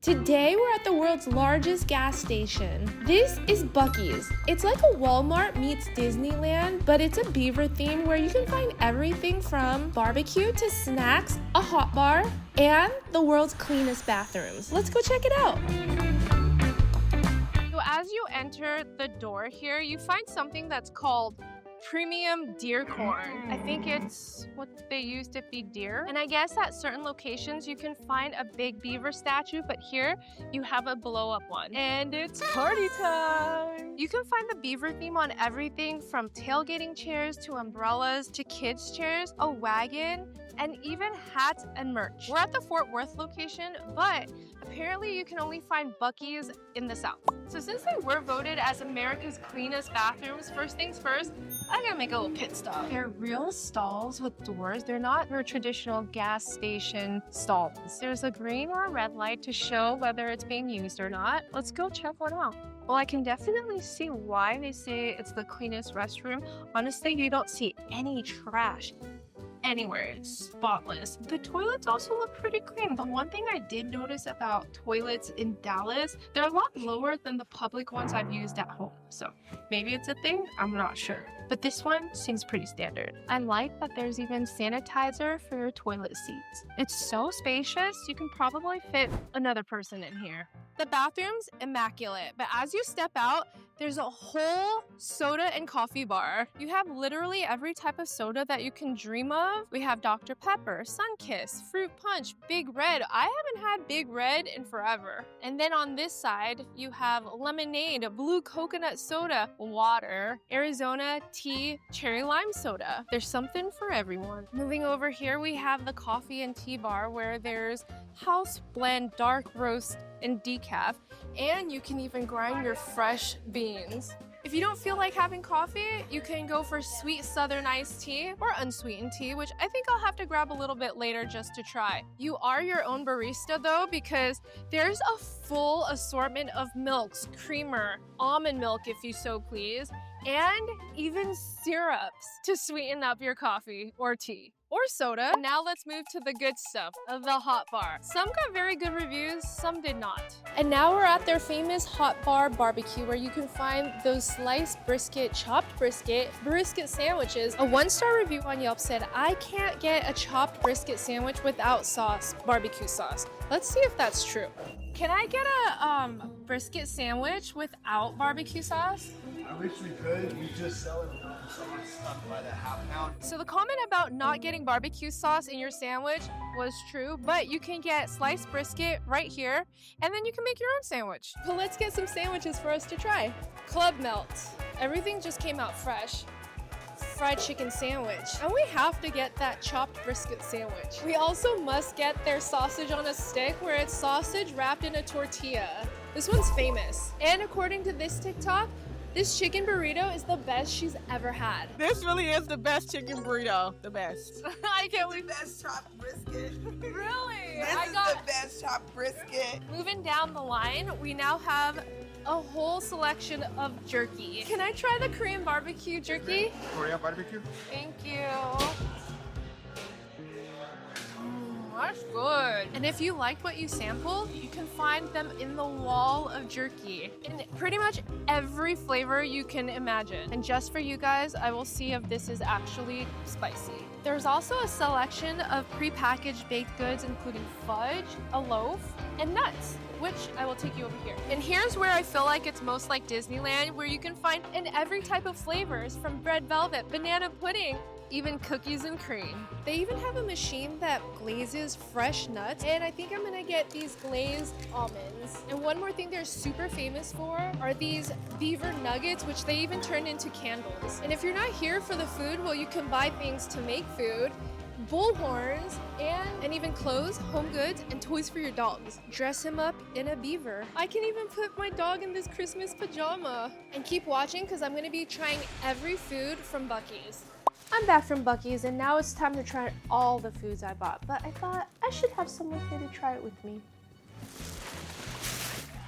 Today we're at the world's largest gas station. This is Buc-ee's. It's like a Walmart meets Disneyland, but it's a beaver theme where you can find everything from barbecue to snacks, a hot bar, and the world's cleanest bathrooms. Let's go check it out. So as you enter the door here, you find something that's called premium deer corn. I think it's what they use to feed deer. And I guess at certain locations you can find a big beaver statue, but here you have a blow up one. And it's party time! You can find the beaver theme on everything from tailgating chairs to umbrellas to kids chairs, a wagon, and even hats and merch. We're at the Fort Worth location, but apparently you can only find Buc-ee's in the South. So since they were voted as America's cleanest bathrooms, first things first, I gotta make a little pit stop. They're real stalls with doors. They're not your traditional gas station stalls. There's a green or a red light to show whether it's being used or not. Let's go check one out. Well, I can definitely see why they say it's the cleanest restroom. Honestly, you don't see any trash anywhere. It's spotless. The toilets also look pretty clean. The one thing I did notice about toilets in Dallas, they're a lot lower than the public ones I've used at home. So maybe it's a thing, I'm not sure. But this one seems pretty standard. I like that there's even sanitizer for your toilet seats. It's so spacious, you can probably fit another person in here. The bathroom's immaculate, but as you step out, there's a whole soda and coffee bar. You have literally every type of soda that you can dream of. We have Dr. Pepper, Sunkist, Fruit Punch, Big Red. I haven't had Big Red in forever. And then on this side, you have lemonade, blue coconut soda, water, Arizona tea, cherry lime soda. There's something for everyone. Moving over here, we have the coffee and tea bar where there's house blend, dark roast, and decaf, and you can even grind your fresh beans. If you don't feel like having coffee, you can go for sweet southern iced tea or unsweetened tea, which I think I'll have to grab a little bit later just to try. You are your own barista though, because there's a full assortment of milks, creamer, almond milk if you so please, and even syrups to sweeten up your coffee or tea. Or soda. Now let's move to the good stuff, the hot bar. Some got very good reviews, some did not. And now we're at their famous hot bar barbecue where you can find those sliced brisket, chopped brisket sandwiches. A 1-star review on Yelp said, I can't get a chopped brisket sandwich without sauce, barbecue sauce. Let's see if that's true. Can I get a brisket sandwich without barbecue sauce? I wish we could. We just sell it without the sauce by the half pound. So the comment about not getting barbecue sauce in your sandwich was true, but you can get sliced brisket right here, and then you can make your own sandwich. So let's get some sandwiches for us to try. Club Melt. Everything just came out fresh. Fried chicken sandwich. And we have to get that chopped brisket sandwich. We also must get their sausage on a stick where it's sausage wrapped in a tortilla. This one's famous. And according to this TikTok, this chicken burrito is the best she's ever had. This really is the best chicken burrito. The best. I can't believe The best chopped brisket. Really? This is the best chopped brisket. Moving down the line, we now have a whole selection of jerky. Can I try the Korean barbecue jerky? Korean barbecue? Thank you. That's good. And if you liked what you sampled, you can find them in the wall of jerky in pretty much every flavor you can imagine. And just for you guys, I will see if this is actually spicy. There's also a selection of prepackaged baked goods, including fudge, a loaf, and nuts, which I will take you over here. And here's where I feel like it's most like Disneyland, where you can find in every type of flavors, from red velvet, banana pudding, even cookies and cream. They even have a machine that glazes fresh nuts, and I think I'm gonna get these glazed almonds. And one more thing they're super famous for are these beaver nuggets, which they even turn into candles. And if you're not here for the food, well, you can buy things to make food, bull horns, and even clothes, home goods, and toys for your dogs. Dress him up in a beaver. I can even put my dog in this Christmas pajama. And keep watching, because I'm gonna be trying every food from Buc-ee's. I'm back from Buc-ee's, and now it's time to try all the foods I bought, but I thought I should have someone here to try it with me.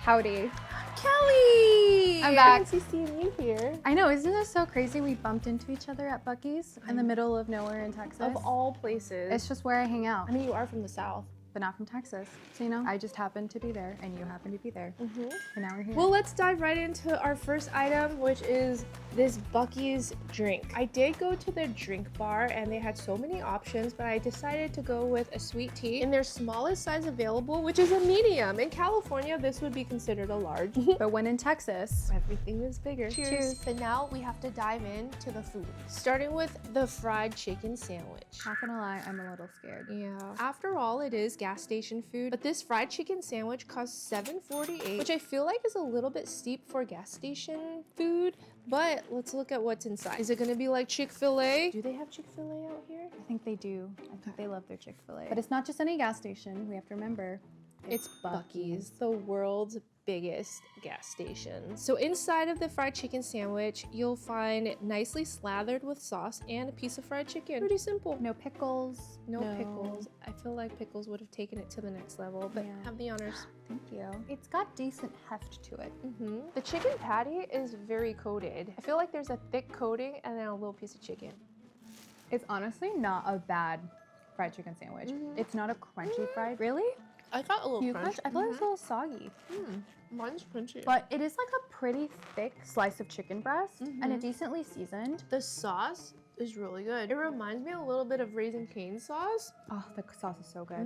Howdy. Kelly! I'm back. I didn't see you here. I know, isn't it so crazy we bumped into each other at Buc-ee's in the middle of nowhere in Texas? Of all places. It's just where I hang out. I mean, you are from the South. but not from Texas. So, you know, I just happened to be there and you happened to be there. And now we're here. Well, let's dive right into our first item, which is this Buc-ee's drink. I did go to their drink bar and they had so many options, but I decided to go with a sweet tea in their smallest size available, which is a medium. In California, this would be considered a large. But when in Texas, Everything is bigger. Cheers. But now we have to dive into the food. Starting with the fried chicken sandwich. not gonna lie, I'm a little scared. Yeah. After all, it is gas station food, but this fried chicken sandwich costs $7.48, which I feel like is a little bit steep for gas station food. But let's look at what's inside. Is it gonna be like Chick-fil-A? Do they have Chick-fil-A out here? I think they do. I think they love their Chick-fil-A. But it's not just any gas station. We have to remember. It's Buc-ee's, the world's biggest gas station. So inside of the fried chicken sandwich, you'll find nicely slathered with sauce and a piece of fried chicken. Pretty simple. No pickles. No pickles. I feel like pickles would have taken it to the next level, but Yeah. have the honors. Thank you. It's got decent heft to it. The chicken patty is very coated. I feel like there's a thick coating and then a little piece of chicken. It's honestly not a bad fried chicken sandwich. It's not a crunchy fried. Really? I got a little You crunch? I thought it was a little soggy. Mine's crunchy. But it is like a pretty thick slice of chicken breast and a decently seasoned. The sauce is really good. It reminds me a little bit of Raising Cane sauce. Oh, the sauce is so good.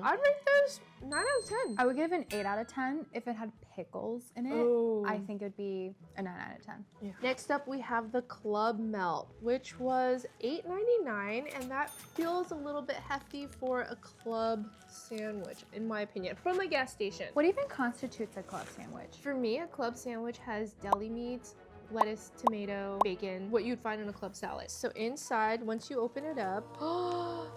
I'd rate this 9 out of 10. I would give it an 8 out of 10 if it had pickles in it. Oh. I think it would be a 9 out of 10. Yeah. Next up, we have the Club Melt, which was $8.99, and that feels a little bit hefty for a club sandwich, in my opinion, from a gas station. What even constitutes a club sandwich? For me, a club sandwich has deli meats, lettuce, tomato, bacon, what you'd find in a club salad. So inside, once you open it up,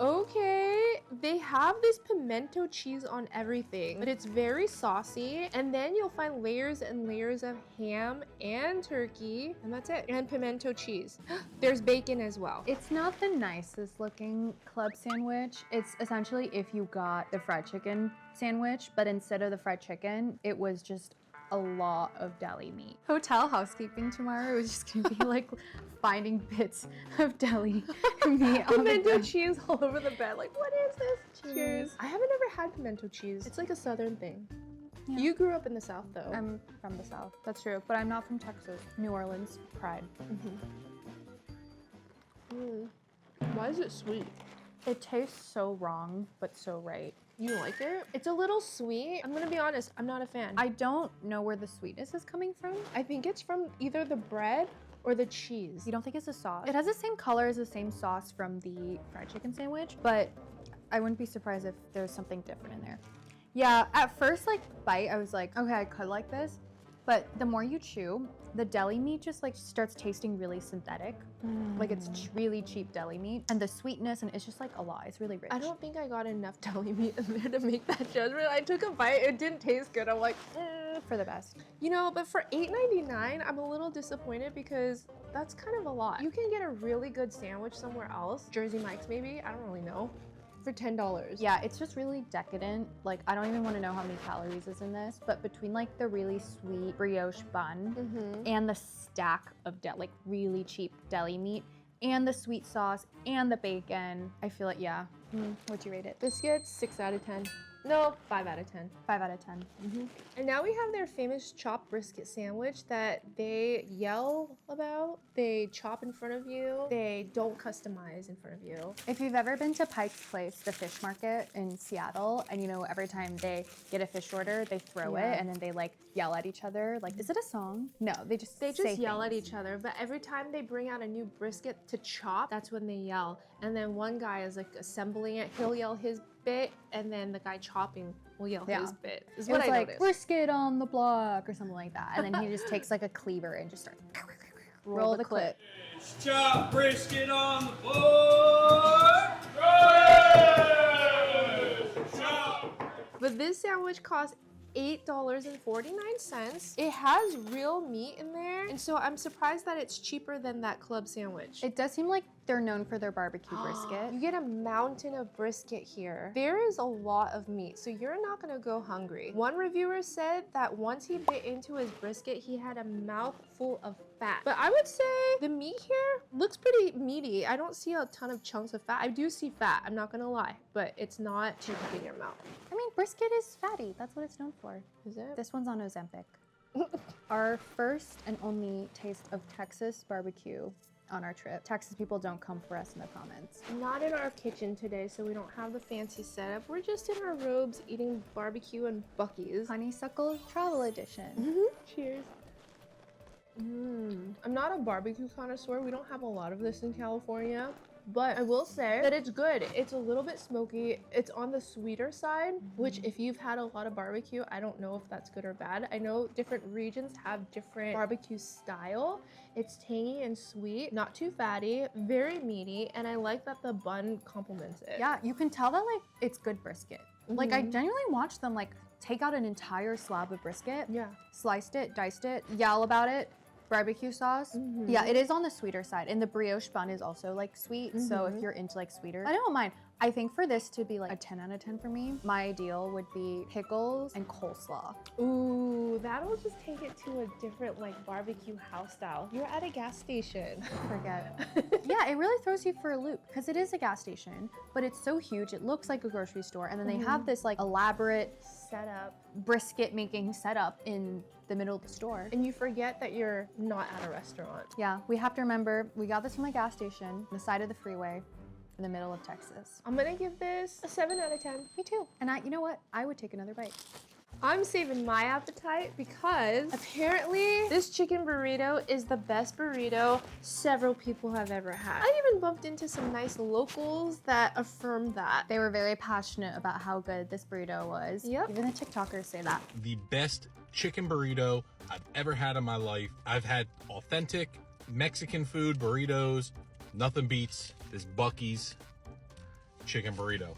okay, they have this pimento cheese on everything, but it's very saucy. And then you'll find layers and layers of ham and turkey, and that's it, and pimento cheese. There's bacon as well. It's not the nicest looking club sandwich. It's essentially if you got the fried chicken sandwich, but instead of the fried chicken, it was just a lot of deli meat. Hotel housekeeping tomorrow is just gonna be like finding bits of deli meat on the Pimento bed. cheese all over the bed. Like, what is this? Cheers. I haven't ever had pimento cheese. It's like a southern thing. Yeah. You grew up in the South, though. I'm from the South. That's true, but I'm not from Texas. New Orleans, pride. Why is it sweet? It tastes so wrong, but so right. You like it? It's a little sweet. I'm gonna be honest, I'm not a fan. I don't know where the sweetness is coming from. I think it's from either the bread or the cheese. You don't think it's the sauce? It has the same color as the same sauce from the fried chicken sandwich, but I wouldn't be surprised if there's something different in there. Yeah, at first like bite, I was like, okay, I could like this, but the more you chew, the deli meat just like starts tasting really synthetic. Like it's really cheap deli meat, and the sweetness, and it's just like a lot. It's really rich. I don't think I got enough deli meat in there to make that judgment. I took a bite, it didn't taste good. I'm like, for the best. You know, but for $8.99, I'm a little disappointed because that's kind of a lot. You can get a really good sandwich somewhere else, Jersey Mike's maybe, I don't really know, for $10. Yeah, it's just really decadent. Like, I don't even want to know how many calories is in this, but between like the really sweet brioche bun and the stack of like really cheap deli meat and the sweet sauce and the bacon, I feel like, yeah. What'd you rate it? Biscuits, 6 out of 10. No, 5 out of 10. 5 out of 10. And now we have their famous chopped brisket sandwich that they yell about. They chop in front of you. They don't customize in front of you. If you've ever been to Pike's Place, the fish market in Seattle, and you know, every time they get a fish order, they throw it and then they like yell at each other. Like, is it a song? No, they just say yell at things. each other. But every time they bring out a new brisket to chop, that's when they yell. And then one guy is like assembling it. He'll yell his bit, and then the guy chopping will yell his bit. Is It what was I like noticed. brisket on the block or something like that. And then he just takes like a cleaver and just starts roll the clip. Chop brisket on the board. Chop. But this sandwich costs $8.49. It has real meat in there, and so I'm surprised that it's cheaper than that club sandwich. It does seem like they're known for their barbecue brisket. You get a mountain of brisket here. There is a lot of meat, so you're not gonna go hungry. One reviewer said that once he bit into his brisket, he had a mouthful of fat. But I would say the meat here looks pretty meaty. I don't see a ton of chunks of fat. I do see fat, I'm not gonna lie, but it's not too big in your mouth. I mean, brisket is fatty. That's what it's known for. Is it? This one's on Ozempic. Our first and only taste of Texas barbecue on our trip. Texas people don't come for us in the comments. Not in our kitchen today, so we don't have the fancy setup. We're just in our robes eating barbecue and Buc-ee's. Honeysuckle travel edition. Cheers. I'm not a barbecue connoisseur. We don't have a lot of this in California, but I will say that it's good. It's a little bit smoky. It's on the sweeter side, which if you've had a lot of barbecue, I don't know if that's good or bad. I know different regions have different barbecue style. It's tangy and sweet, not too fatty, very meaty, and I like that the bun complements it. Yeah, you can tell that like it's good brisket. Like I genuinely watched them like take out an entire slab of brisket, sliced it, diced it, yell about it, barbecue sauce. Yeah, it is on the sweeter side, and the brioche bun is also like sweet, so if you're into like sweeter, I don't mind. I think for this to be like a 10 out of 10 for me, my ideal would be pickles and coleslaw. Ooh, that'll just take it to a different like barbecue house style. You're at a gas station. Forget it. Yeah, it really throws you for a loop because it is a gas station, but it's so huge. It looks like a grocery store, and then they have this like elaborate Setup. brisket making setup in the middle of the store. And you forget that you're not at a restaurant. Yeah, we have to remember we got this from the gas station, on the side of the freeway, in the middle of Texas. I'm gonna give this a 7 out of 10. Me too. And you know what? I would take another bite. I'm saving my appetite because apparently this chicken burrito is the best burrito several people have ever had. I even bumped into some nice locals that affirmed that. They were very passionate about how good this burrito was. Yep. Even the TikTokers say that. The best chicken burrito I've ever had in my life. I've had authentic Mexican food burritos. Nothing beats this Buc-ee's chicken burrito.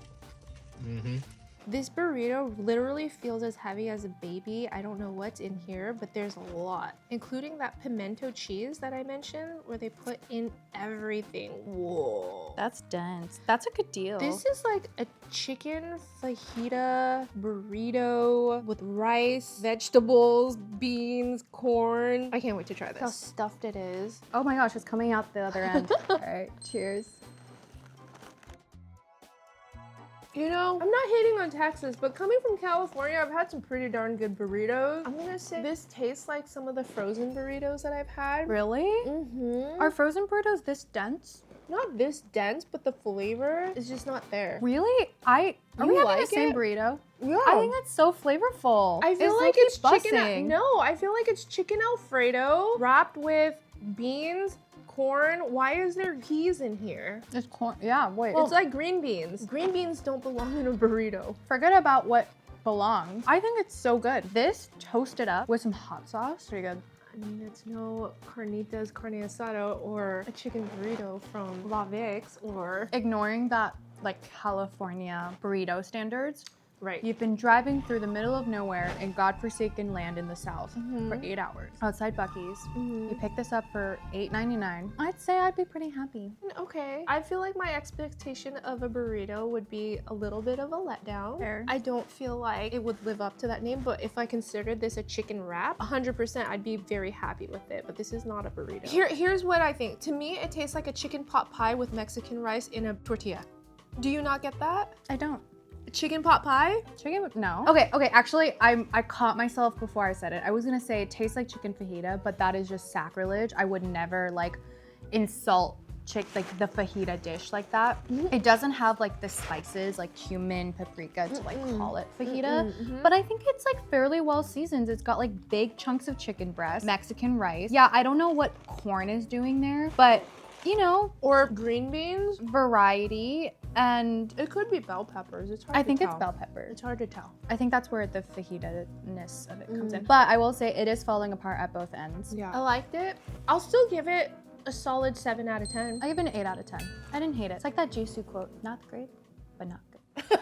This burrito literally feels as heavy as a baby. I don't know what's in here, but there's a lot, including that pimento cheese that I mentioned where they put in everything. Whoa. That's dense. That's a good deal. This is like a chicken fajita burrito with rice, vegetables, beans, corn. I can't wait to try this. How stuffed it is. Oh my gosh, it's coming out the other end. All right, cheers. You know, I'm not hating on Texas, but coming from California, I've had some pretty darn good burritos. I'm gonna say this tastes like some of the frozen burritos that I've had. Really? Are frozen burritos this dense? Not this dense, but the flavor is just not there. Really? Are You we having like the same it? burrito? Yeah. I think that's so flavorful. I feel like low-key it's chicken. busing. No, I feel like it's chicken Alfredo wrapped with beans, corn. Why is there peas in here? It's corn. Yeah, wait. It's like green beans. Green beans don't belong in a burrito. Forget about what belongs. I think it's so good. This toasted up with some hot sauce. Pretty good. I mean, it's no carnitas, carne asada, or a chicken burrito from La Vix, or... Ignoring that like California burrito standards. Right. You've been driving through the middle of nowhere in godforsaken land in the South for 8 hours outside Buc-ee's. You pick this up for $8.99. I'd say I'd be pretty happy. Okay. I feel like my expectation of a burrito would be a little bit of a letdown. Fair. I don't feel like it would live up to that name, but if I considered this a chicken wrap, 100% I'd be very happy with it, but this is not a burrito. Here's what I think. To me, it tastes like a chicken pot pie with Mexican rice in a tortilla. Do you not get that? I don't. Chicken pot pie? Chicken? No. Okay, actually, I caught myself before I said it. I was gonna say it tastes like chicken fajita, but that is just sacrilege. I would never like insult like the fajita dish like that. It doesn't have like the spices like cumin, paprika to like call it fajita, but I think it's like fairly well seasoned. It's got like big chunks of chicken breast, Mexican rice. Yeah, I don't know what corn is doing there, but you know, or green beans, variety, and it could be bell peppers. It's hard I to think tell. it's bell peppers. It's hard to tell. I think that's where the fajita-ness of it comes in. But I will say it is falling apart at both ends. Yeah. I liked it. I'll still give it a solid 7 out of 10. I give it an 8 out of 10. I didn't hate it. It's like that Jisoo quote, not great, but not good.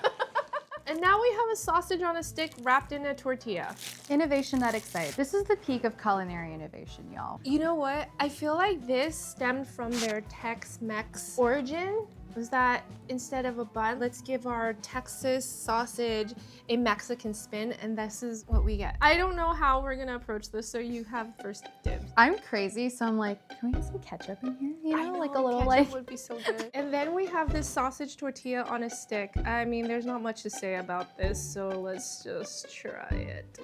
And now we have a sausage on a stick wrapped in a tortilla. Innovation that excites. This is the peak of culinary innovation, y'all. You know what? I feel like this stemmed from their Tex-Mex origin. Was that instead of a bun, let's give our Texas sausage a Mexican spin, and this is what we get. I don't know how we're gonna approach this, so you have first dibs. I'm crazy, so I'm like, can we get some ketchup in here? You know, I like a little ketchup like. would be so good. And then we have this sausage tortilla on a stick. I mean, there's not much to say about this, so let's just try it.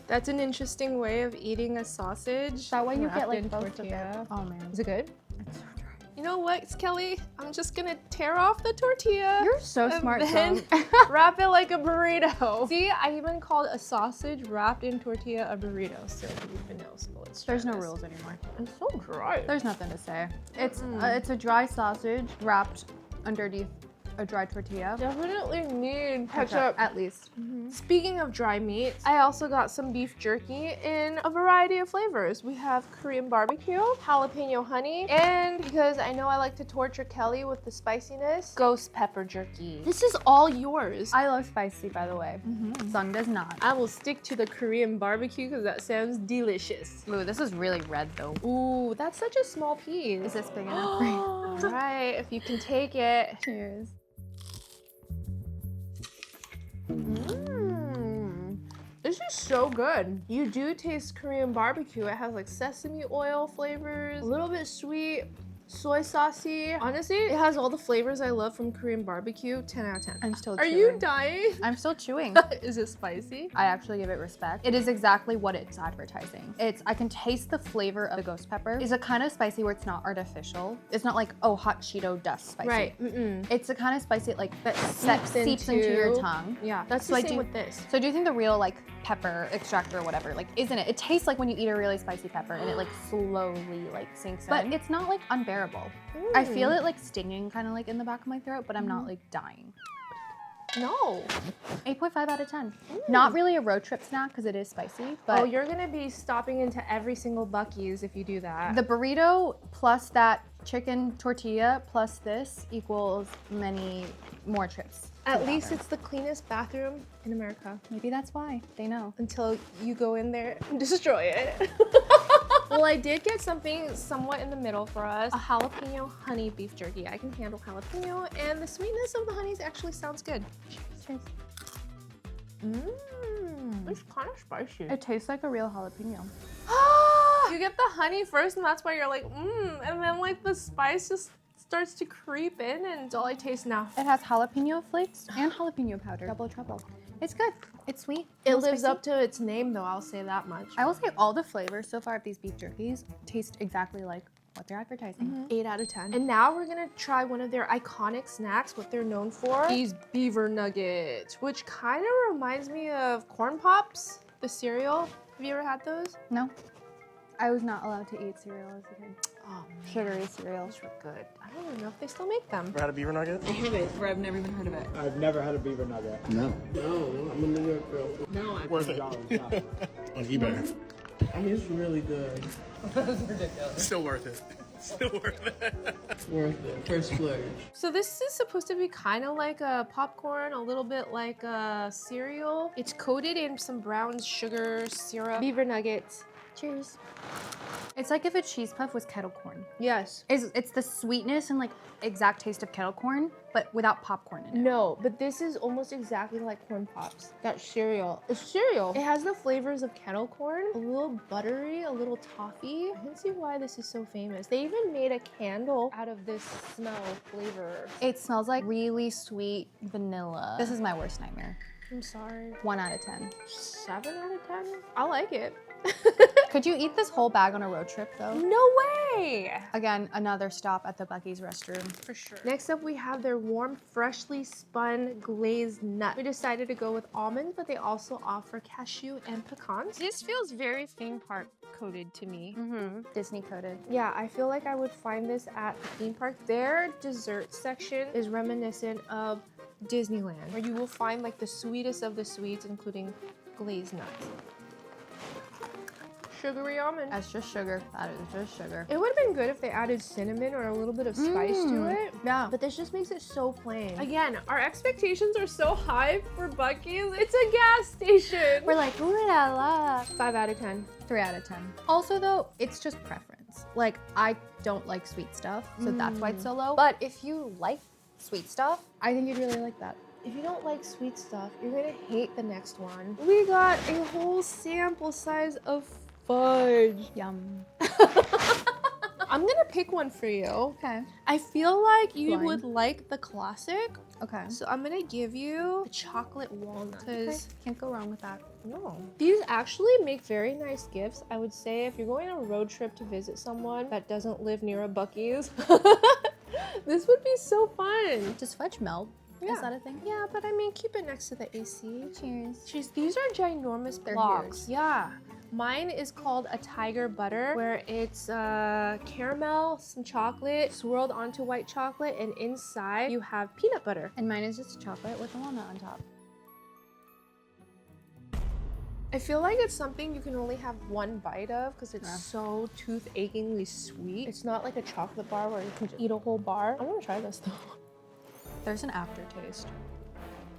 That's an interesting way of eating a sausage. Is that why you wrapped get like in both of tortilla. them? Oh man. Is it good? It's so dry. You know what, Kelly? I'm just gonna tear off the tortilla. You're so and smart, then Tom. wrap it like a burrito. See, I even called a sausage wrapped in tortilla a burrito, so you even know. So let's try There's no this. rules anymore. It's so dry. There's nothing to say. It's a dry sausage wrapped underneath a dry tortilla. Definitely need ketchup. At least. Speaking of dry meats, I also got some beef jerky in a variety of flavors. We have Korean barbecue, jalapeno honey, and because I know I like to torture Kelly with the spiciness, ghost pepper jerky. This is all yours. I love spicy, by the way. Sung does not. I will stick to the Korean barbecue because that sounds delicious. Ooh, this is really red though. Ooh, that's such a small piece. Is this big enough for you? All right, if you can take it. Cheers. This is so good. You do taste Korean barbecue. It has like sesame oil flavors, a little bit sweet, soy saucy. Honestly, it has all the flavors I love from Korean barbecue. 10 out of 10. I'm still Are chewing. you dying? I'm still chewing. Is it spicy? I actually give it respect. It is exactly what it's advertising. I can taste the flavor of the ghost pepper. It's a kind of spicy where it's not artificial. It's not like, oh, hot Cheeto dust spicy. Right. It's the kind of spicy like that seeps into your tongue. Yeah, that's the same with this. So do you think the real like pepper extractor or whatever, like isn't it? It tastes like when you eat a really spicy pepper and it like slowly like sinks in. But it's not like unbearable. I feel it like stinging kind of like in the back of my throat, but I'm not like dying. No. 8.5 out of 10. Not really a road trip snack because it is spicy, but Oh, you're gonna be stopping into every single Buc-ee's if you do that. the burrito plus that chicken tortilla plus this equals many more trips. to At the least bathroom. it's the cleanest bathroom in America. Maybe that's why they know. Until you go in there and destroy it. Well, I did get something somewhat in the middle for us. A jalapeno honey beef jerky. I can handle jalapeno, and the sweetness of the honeys actually sounds good. Cheers. It's kind of spicy. It tastes like a real jalapeno. You get the honey first, and that's why you're like, and then like the spice just starts to creep in, and it's all I taste now. It has jalapeno flakes and jalapeno powder. Double trouble. It's good. It's sweet. It little lives spicy. up to its name, though, I'll say that much. I will say all the flavors so far of these beef jerkies taste exactly like what they're advertising. 8 out of 10. And now we're gonna try one of their iconic snacks, what they're known for. These beaver nuggets, which kind of reminds me of Corn Pops, the cereal. Have you ever had those? No, I was not allowed to eat cereal as a kid. Oh, man. Sugary cereal. Those were good. I don't even know if they still make them. Ever had a beaver nugget? I haven't, or I've never even heard of it. I've never had a beaver nugget. No. No, I'm a New York girl. No, Worth it. Yeah. On eBay. I mean, it's really good. Still worth it. Still worth it. Worth it. First splurge. So this is supposed to be kind of like a popcorn, a little bit like a cereal. It's coated in some brown sugar syrup. Beaver nuggets. Cheers. It's like if a cheese puff was kettle corn. Yes. It's the sweetness and like exact taste of kettle corn, but without popcorn in it. No, but this is almost exactly like Corn Pops. That cereal. It's cereal. It has the flavors of kettle corn, a little buttery, a little toffee. I can see why this is so famous. They even made a candle out of this smell flavor. It smells like really sweet vanilla. This is my worst nightmare. I'm sorry. 1 out of 10. 7 out of 10? I like it. Could you eat this whole bag on a road trip though? No way! Again, another stop at the Buc-ee's restroom. For sure. Next up, we have their warm, freshly spun glazed nut. We decided to go with almonds, but they also offer cashew and pecans. This feels very theme park coated to me. Disney coated. Yeah, I feel like I would find this at the theme park. Their dessert section is reminiscent of Disneyland, where you will find like the sweetest of the sweets, including glazed nuts. sugary almond. That's just sugar. That is just sugar. It would have been good if they added cinnamon or a little bit of spice to it. Yeah. But this just makes it so plain. Again, our expectations are so high for Buc-ee's. It's a gas station. We're like, ooh la la. 5 out of 10. 3 out of 10. Also though, it's just preference. Like, I don't like sweet stuff, so that's why it's so low. But if you like sweet stuff, I think you'd really like that. If you don't like sweet stuff, you're gonna hate the next one. We got a whole sample size of fudge. Yum. I'm gonna pick one for you. Okay. I feel like you Blind. would like the classic, Okay. so I'm gonna give you the chocolate walnut. Okay. Can't go wrong with that. No. These actually make very nice gifts. I would say if you're going on a road trip to visit someone that doesn't live near a Buc-ee's, this would be so fun. Does fudge melt? Yeah. Is that a thing? Yeah, but I mean, keep it next to the AC. Cheers. Jeez, these are ginormous They're blocks. huge. Yeah. Mine is called a tiger butter, where it's caramel, some chocolate, swirled onto white chocolate, and inside you have peanut butter. And mine is just chocolate with a walnut on top. I feel like it's something you can only have one bite of because it's so tooth-achingly sweet. It's not like a chocolate bar where you can just eat a whole bar. I want to try this though. There's an aftertaste.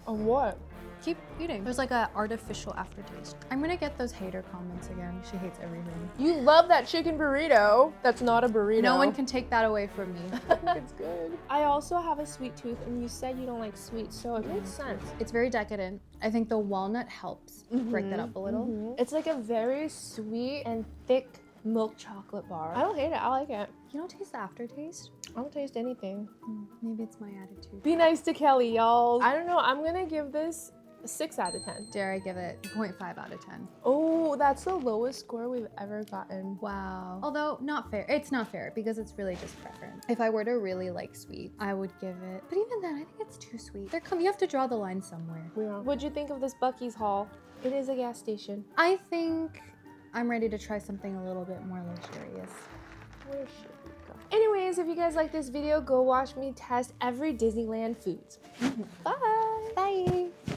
On what? Keep eating. There's like an artificial aftertaste. I'm gonna get those hater comments again. She hates everything. You love that chicken burrito. That's not a burrito. No one can take that away from me. It's good. I also have a sweet tooth, and you said you don't like sweet, so it makes sense. It's very decadent. I think the walnut helps break that up a little. It's like a very sweet and thick milk chocolate bar. I don't hate it. I like it. You don't taste the aftertaste? I don't taste anything. Maybe it's my attitude. Be nice to Kelly, y'all. I don't know. I'm gonna give this a 6 out of 10. Dare I give it 0.5 out of 10. Oh, that's the lowest score we've ever gotten. Wow. Although, not fair. It's not fair because it's really just preference. If I were to really like sweet, I would give it. But even then, I think it's too sweet. You have to draw the line somewhere. Yeah. What'd you think of this Buc-ee's haul? It is a gas station. I think I'm ready to try something a little bit more luxurious. Where should we go? Anyways, if you guys like this video, go watch me test every Disneyland foods. Bye! Bye!